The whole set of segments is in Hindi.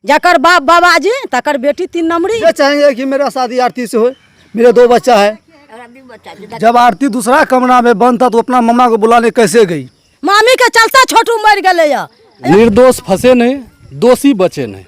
जकर बाप बाबाजी तकर बेटी 3 नंबरी। ये चाहेंगे कि मेरा शादी आरती से हो, मेरे 2 बच्चा है। जब आरती दूसरा कमरा में बंद था तो अपना मम्मा को बुलाने कैसे गई? मामी के चलते छोटू मर गए। निर्दोष फंसे नहीं, दोषी बचे नहीं।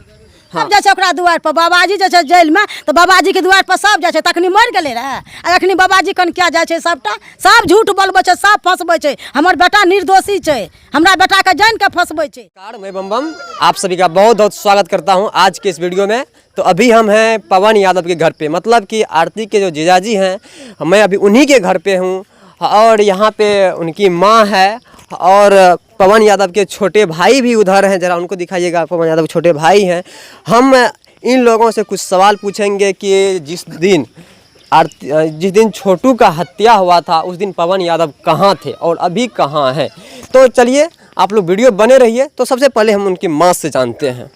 हाँ। जैसे ओकरा दुआर पर बाबाजी जैसे जेल में तो बाबाजी के दुआर पर सब जाए तखनी मर गए रहे। अखनी बाबाजी कन क्या जाए सबटा सब झूठ बोलबे छे, सब फंसबे छे। हमर बेटा निर्दोषी छे, हमरा बेटा के जान के फंसबे छे। मैं बम आप सभी का बहुत बहुत स्वागत करता हूं आज के इस वीडियो में। तो अभी हम हैं पवन यादव के घर पे, मतलब कि आरती के जो जीजाजी हैं, मैं अभी उन्हीं के घर पे हूं और यहाँ पे उनकी माँ है और पवन यादव के छोटे भाई भी उधर हैं। ज़रा उनको दिखाइएगा, पवन यादव के छोटे भाई हैं। हम इन लोगों से कुछ सवाल पूछेंगे कि जिस दिन छोटू का हत्या हुआ था उस दिन पवन यादव कहाँ थे और अभी कहाँ हैं। तो चलिए आप लोग वीडियो बने रहिए। तो सबसे पहले हम उनकी माँ से जानते हैं।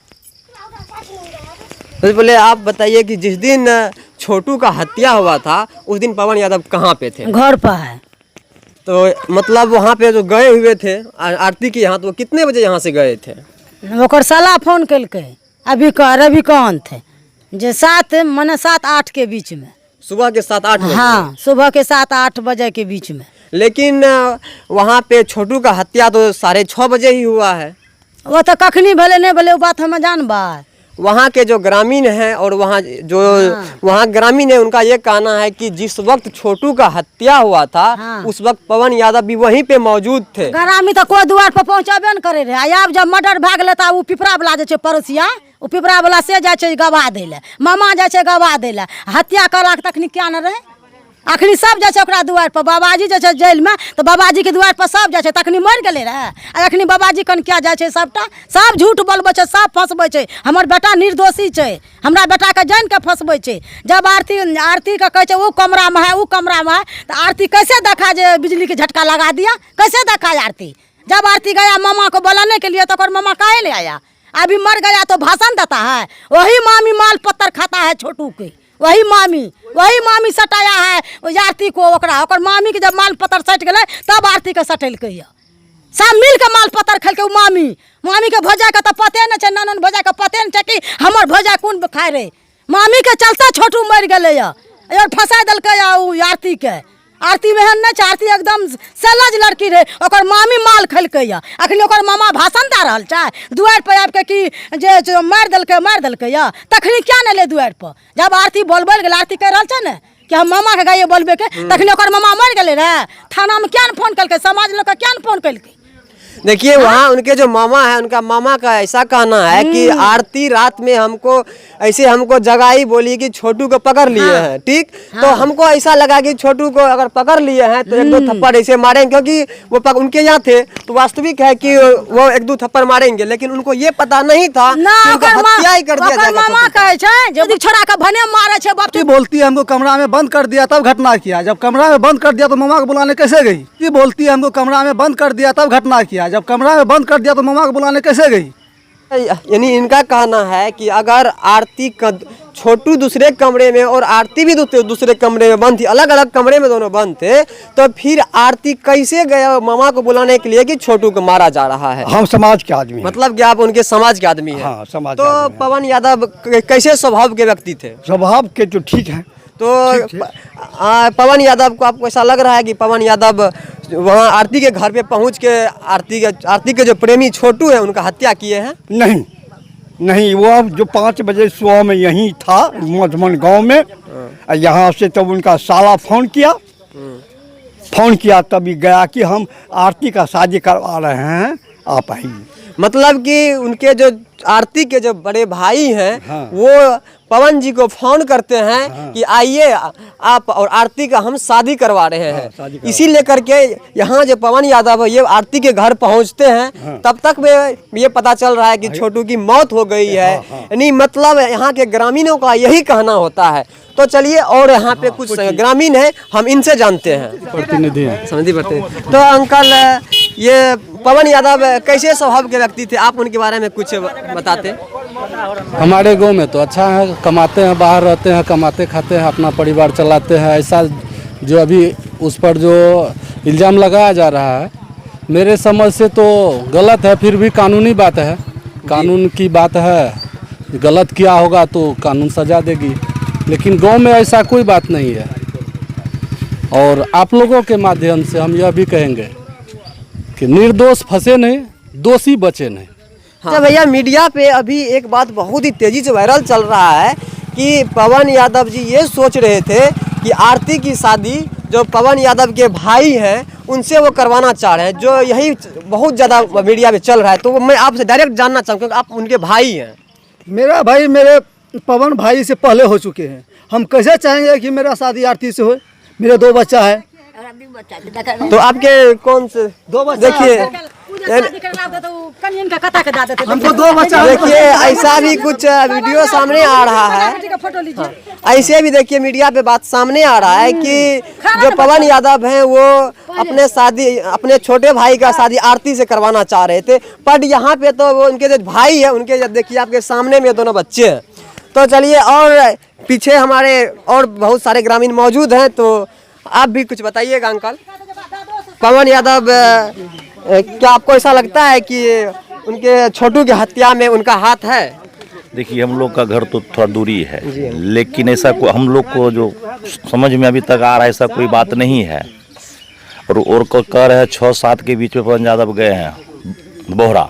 सबसे पहले आप बताइए कि जिस दिन छोटू का हत्या हुआ था उस दिन पवन यादव कहाँ पे थे? घर पर है। तो मतलब वहाँ पे जो गए हुए थे आरती के यहाँ, तो वो कितने बजे यहाँ से गए थे? ओकर साला फोन कल अभी रविकांत थे जे 7-8 के बीच में, सुबह के 7-8 बजे। हाँ, सुबह के 7-8 बजे के बीच में। लेकिन वहाँ पे छोटू का हत्या तो 6:30 बजे ही हुआ है। वो तो कखनी भले नहीं भले वो बात हम जानबा। वहाँ के जो ग्रामीण हैं और वहाँ जो वहाँ ग्रामीण है, उनका ये कहना है कि जिस वक्त छोटू का हत्या हुआ था उस वक्त पवन यादव भी वहीं पे मौजूद थे। ग्रामीण तो कोई द्वार पर पहुँचाबे न करे रहे। अब जब मर्डर भाग लेता वो पिपरा वाला जे पड़ोसिया, वो पिपरा वाला से जाए गवाह दे ले, मामा जाए गवाह दे ले। हत्या करा तखनी क्या न रहे? अखनी सब जाए ओकरा दुआर पर। बाबाजी जाए जेल में तो बाबाजी के दुआर पर सब जाए तखनी मर गए रहे। अखनी बाबाजी कन क्या जाए सबटा सब झूठ बोलबे छे, सब फंसबे छे। हमर बेटा निर्दोषी छे, हमरा बेटा के जान के फंसबे छे। जब आरती का कहे वो कमरा में है, वो कमरा में है, तो आरती कैसे देखा जे बिजली के झटका लगा दिया? कैसे देखा आरती? जब आरती गया मामा को बुलाने के लिए तो और मामा काहे ले आया? अभी मर गया तो भाषण देता है। वही मामी माल पत्थर खाता है छोटू के, वही मामी सटाया है आरती को। ओकर मामी के जब माल पत्थर सट गए तब आरती के सटेलकै। सब मिल के माल पत्थर खेलकै। मामी के भोजा के तो पते न छे, ननन भोजा के पते न छे कि हमर भोजा कौन खाए रे। मामी के चलते छोटू मर गए और फंसा दिलकै आरती के। आरती मेहन न छे, आरती एकदम सलज लड़की रहे। ओकर मामी माल खेलकै। अखनी ओकर मामा भाषण दे रहल छे दुआर पर आबि के कि जे मार देलकै तखनी क्या न ले दुआर पर? जब आरती बोलबे गेल, आरती कह रहल छे न कि हम मामा के गाये बोलबे के, तखनी ओकर मामा मर गए रहे। थाना में क्या न फोन कलकै? समाज लोग क्या न फोन कलकै? देखिए वहाँ उनके जो मामा है, उनका मामा का ऐसा कहना है कि आरती रात में हमको जगाई, बोली कि छोटू को पकड़ लिए हैं। ठीक, तो हमको ऐसा लगा कि छोटू को अगर पकड़ लिए हैं तो 1-2 थप्पड़ ऐसे मारेंगे, क्योंकि वो उनके यहाँ थे। तो वास्तविक है कि वो 1-2 थप्पड़ मारेंगे, लेकिन उनको ये पता नहीं था कि उनका हत्या ही कर दिया जाएगा। मामा कहे छे जब छोरा के भने मारे छे बाप। बोलती है हमको कमरा में बंद कर दिया तब घटना किया। जब कमरा में बंद कर दिया तो मामा को बुलाने कैसे गई? बोलती है हमको कमरा में बंद कर दिया तब घटना किया। जब कमरा में बंद कर दिया तो मामा को बुलाने कैसे गई? यानी इनका कहना है कि अगर आरती छोटू दूसरे कमरे में और आरती भी दूसरे कमरे में बंद थी, अलग अलग कमरे में दोनों बंद थे, तो फिर आरती कैसे गया मामा को बुलाने के लिए कि छोटू को मारा जा रहा है? हम समाज के आदमी, मतलब कि आप उनके समाज के आदमी हैं। हाँ, समाज। तो पवन यादव कैसे स्वभाव के व्यक्ति थे? स्वभाव के तो ठीक है। तो पवन यादव को आपको ऐसा लग रहा है कि पवन यादव वहाँ आरती के घर पे पहुँच के आरती के जो प्रेमी छोटू है उनका हत्या किए हैं? नहीं, वो जो 5 बजे सुबह में यहीं था मधुबन गांव में। यहाँ से तब उनका साला फोन किया तभी गया कि हम आरती का शादी करवा रहे हैं, आप आइए। मतलब कि उनके जो आरती के जो बड़े भाई हैं वो पवन जी को फोन करते हैं कि आइए आप और आरती का हम शादी करवा रहे हैं। इसी लेकर के यहाँ जो पवन यादव है ये आरती के घर पहुँचते हैं। तब तक में ये पता चल रहा है कि छोटू की मौत हो गई है। यानी मतलब यहाँ के ग्रामीणों का यही कहना होता है। तो चलिए और यहाँ पे कुछ ग्रामीण है, हम इनसे जानते हैं। प्रतिनिधि हैं। तो अंकल, ये पवन यादव कैसे स्वभाव के व्यक्ति थे, आप उनके बारे में कुछ बताते? हमारे गांव में तो अच्छा है, कमाते हैं, बाहर रहते हैं, कमाते खाते हैं, अपना परिवार चलाते हैं। ऐसा जो अभी उस पर जो इल्ज़ाम लगाया जा रहा है मेरे समझ से तो गलत है, फिर भी कानूनी बात है, कानून की बात है। गलत किया होगा तो कानून सजा देगी, लेकिन गांव में ऐसा कोई बात नहीं है। और आप लोगों के माध्यम से हम यह भी कहेंगे कि निर्दोष फंसे नहीं, दोषी बचे नहीं। अच्छा भैया, मीडिया पे अभी एक बात बहुत ही तेज़ी से वायरल चल रहा है कि पवन यादव जी ये सोच रहे थे कि आरती की शादी जो पवन यादव के भाई हैं उनसे वो करवाना चाह रहे हैं, जो यही बहुत ज़्यादा मीडिया में चल रहा है। तो मैं आपसे डायरेक्ट जानना चाहूँगा क्योंकि आप उनके भाई हैं। मेरा भाई मेरे पवन भाई से पहले हो चुके हैं, हम कैसे चाहेंगे कि मेरा शादी आरती से हो? मेरे 2 बच्चा है। तो आपके कौन से 2 बच्चा देखिए हमको 2 बच्चा है। देखिए ऐसा भी कुछ वीडियो सामने आ रहा है, ऐसे भी देखिए मीडिया पे बात सामने आ रहा है कि जो पवन यादव हैं वो अपने छोटे भाई का शादी आरती से करवाना चाह रहे थे, पर यहाँ पे तो वो उनके जो भाई है उनके देखिए आपके सामने में दोनों बच्चे हैं। तो चलिए, और पीछे हमारे और बहुत सारे ग्रामीण मौजूद हैं, तो आप भी कुछ बताइएगा अंकल। पवन यादव, क्या आपको ऐसा लगता है कि उनके छोटू की हत्या में उनका हाथ है? देखिए, हम लोग का घर तो थोड़ा दूरी है, लेकिन ऐसा हम लोग को जो समझ में अभी तक आ रहा है ऐसा कोई बात नहीं है। और कह रहे हैं 6-7 के बीच में पवन यादव गए हैं बोहरा,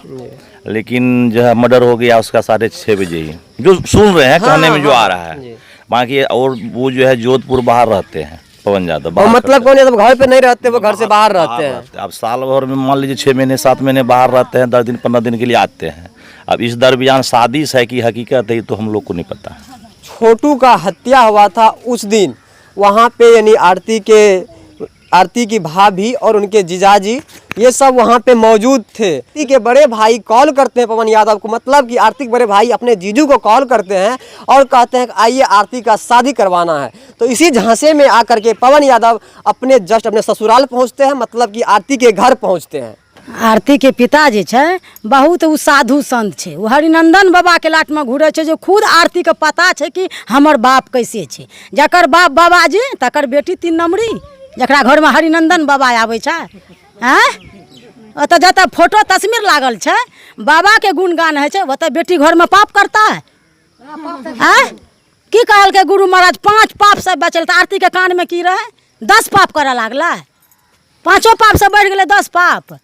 लेकिन जो है मर्डर हो गया उसका 6:30 बजे ही, जो सुन रहे हैं कहने में जो आ रहा है। बाकी और वो जो है जोधपुर बाहर रहते हैं पवन यादव। और मतलब कौन है, घर पे नहीं रहते, वो घर से बाहर रहते हैं। अब साल भर में मान लीजिए 6 महीने 7 महीने बाहर रहते हैं, 10 दिन 15 दिन के लिए आते हैं। अब इस दरमियान साजिश है कि हकीकत है तो हम लोग को नहीं पता। छोटू का हत्या हुआ था उस दिन, वहाँ पे यानी आरती की भाभी और उनके जीजाजी ये सब वहाँ पे मौजूद थे। आरती के बड़े भाई कॉल करते हैं पवन यादव को, मतलब कि आरती के बड़े भाई अपने जीजू को कॉल करते हैं और कहते हैं कि आइए आरती का शादी करवाना है। तो इसी झांसे में आकर के पवन यादव अपने ससुराल पहुँचते हैं, मतलब कि आरती के घर पहुँचते हैं। आरती के पिता जे छे बहुत उ साधु संत छे, वो हरिनंदन बाबा के लाट में घूरे छे, जो खुद आरती के पता छे कि हमर बाप कैसे छे। जकर बाप बाबाजी तकर बेटी 3 नंबरी, जकरा घर में हरिनंदन बाबा आवे छे। हैं ओतऽ जतऽ फोटो तस्वीर लागल छे बाबा के गुणगान है छे, ओतऽ बेटी घर में पाप करता है। हैं की कहल के गुरु महाराज 5 पाप से बचल, आरती के कान में की रहे 10 पाप करे लागला, 5 पाप से बढ़ गए 10 पाप।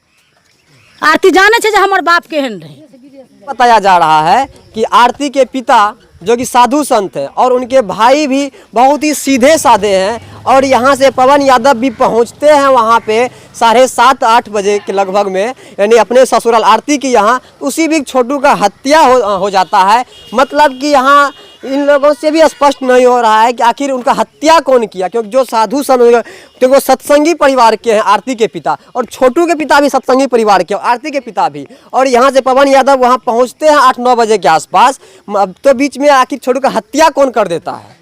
आरती जाने छे जे हमर बाप केहन रहे। बताया जा रहा है कि आरती के पिता जो कि साधु संत हैं और उनके भाई भी बहुत ही सीधे साधे हैं, और यहाँ से पवन यादव भी पहुँचते हैं वहाँ पे 7:30-8 बजे के लगभग में, यानी अपने ससुराल आरती की यहाँ। उसी बीच छोटू का हत्या हो जाता है। मतलब कि यहाँ इन लोगों से भी स्पष्ट नहीं हो रहा है कि आखिर उनका हत्या कौन किया, क्योंकि जो साधु संत, क्योंकि वो सत्संगी परिवार के हैं आरती के पिता, और छोटू के पिता भी सत्संगी परिवार के, आरती के पिता भी। और यहाँ से पवन यादव वहाँ पहुँचते हैं 8-9 बजे के आसपास। तो बीच में आखिर छोटू का हत्या कौन कर देता है?